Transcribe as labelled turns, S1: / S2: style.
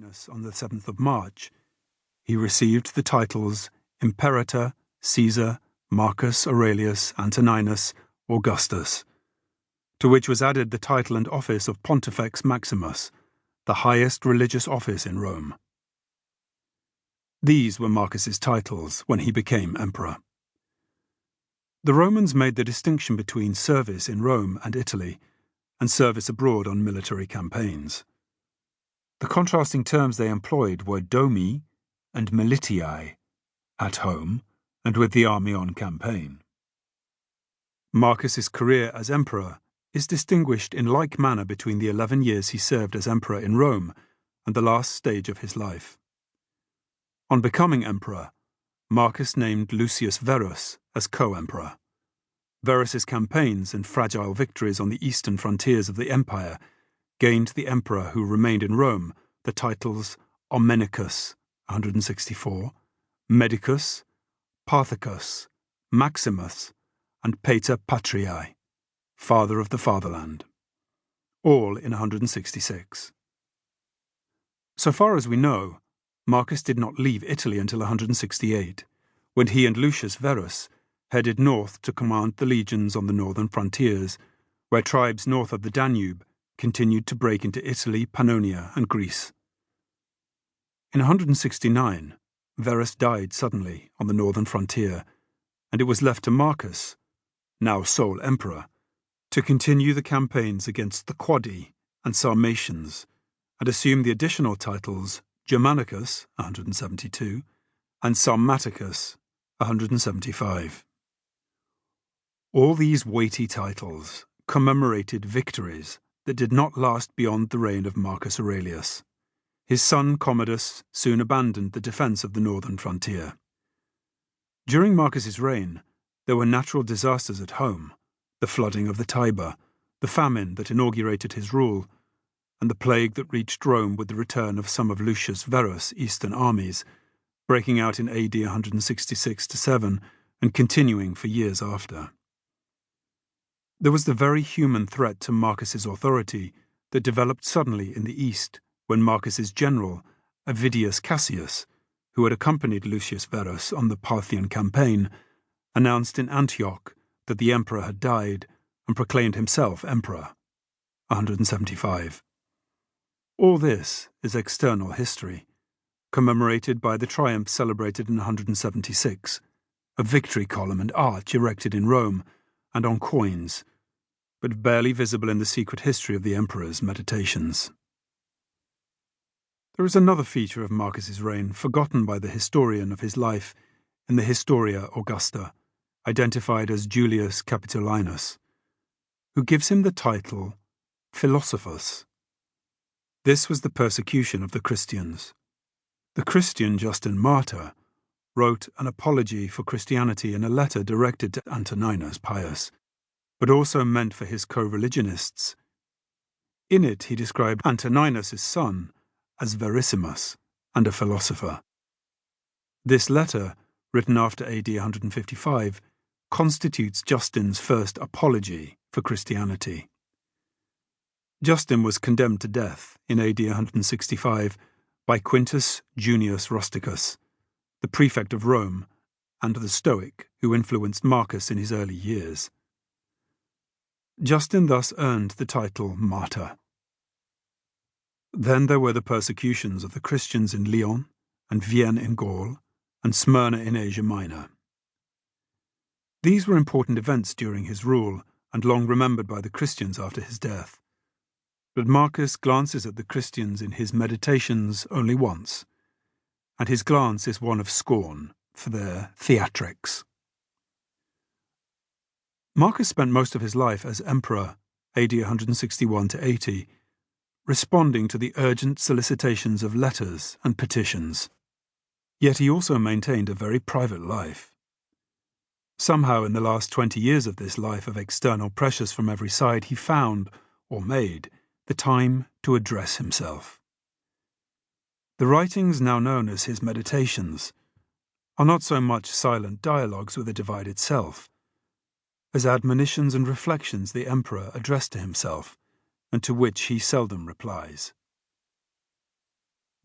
S1: Antoninus on the 7th of March, he received the titles Imperator, Caesar, Marcus Aurelius, Antoninus, Augustus, to which was added the title and office of Pontifex Maximus, the highest religious office in Rome. These were Marcus's titles when he became emperor. The Romans made the distinction between service in Rome and Italy and service abroad on military campaigns. The contrasting terms they employed were domi and militiae, at home and with the army on campaign. Marcus's career as emperor is distinguished in like manner between the 11 years he served as emperor in Rome and the last stage of his life. On becoming emperor, Marcus named Lucius Verus as co-emperor. Verus's campaigns and fragile victories on the eastern frontiers of the empire gained the emperor who remained in Rome the titles Omenicus, 164, Medicus, Parthicus, Maximus, and Pater Patriae, Father of the Fatherland, all in 166. So far as we know, Marcus did not leave Italy until 168, when he and Lucius Verus headed north to command the legions on the northern frontiers, where tribes north of the Danube continued to break into Italy, Pannonia, and Greece. In 169, Verus died suddenly on the northern frontier, and it was left to Marcus, now sole emperor, to continue the campaigns against the Quadi and Sarmatians, and assume the additional titles Germanicus, 172, and Sarmaticus, 175. All these weighty titles commemorated victories that did not last beyond the reign of Marcus Aurelius. His son Commodus soon abandoned the defence of the northern frontier. During Marcus's reign, there were natural disasters at home, the flooding of the Tiber, the famine that inaugurated his rule, and the plague that reached Rome with the return of some of Lucius Verus' eastern armies, breaking out in AD 166-7 and continuing for years after. There was the very human threat to Marcus's authority that developed suddenly in the east when Marcus's general, Avidius Cassius, who had accompanied Lucius Verus on the Parthian campaign, announced in Antioch that the emperor had died and proclaimed himself emperor. 175. All this is external history, commemorated by the triumph celebrated in 176, a victory column and arch erected in Rome and on coins, but barely visible in the secret history of the emperor's meditations. There is another feature of Marcus's reign forgotten by the historian of his life in the Historia Augusta, identified as Julius Capitolinus, who gives him the title Philosophus. This was the persecution of the Christians. The Christian Justin Martyr wrote an apology for Christianity in a letter directed to Antoninus Pius, but also meant for his co-religionists. In it he described Antoninus' son as Verissimus and a philosopher. This letter, written after AD 155, constitutes Justin's first apology for Christianity. Justin was condemned to death in AD 165 by Quintus Junius Rusticus, the prefect of Rome, and the Stoic who influenced Marcus in his early years. Justin thus earned the title martyr. Then there were the persecutions of the Christians in Lyon and Vienne in Gaul and Smyrna in Asia Minor. These were important events during his rule and long remembered by the Christians after his death. But Marcus glances at the Christians in his Meditations only once, and his glance is one of scorn for their theatrics. Marcus spent most of his life as emperor, AD 161-80, responding to the urgent solicitations of letters and petitions. Yet he also maintained a very private life. Somehow in the last 20 years of this life of external pressures from every side he found, or made, the time to address himself. The writings now known as his Meditations are not so much silent dialogues with a divided self, as admonitions and reflections the emperor addressed to himself, and to which he seldom replies.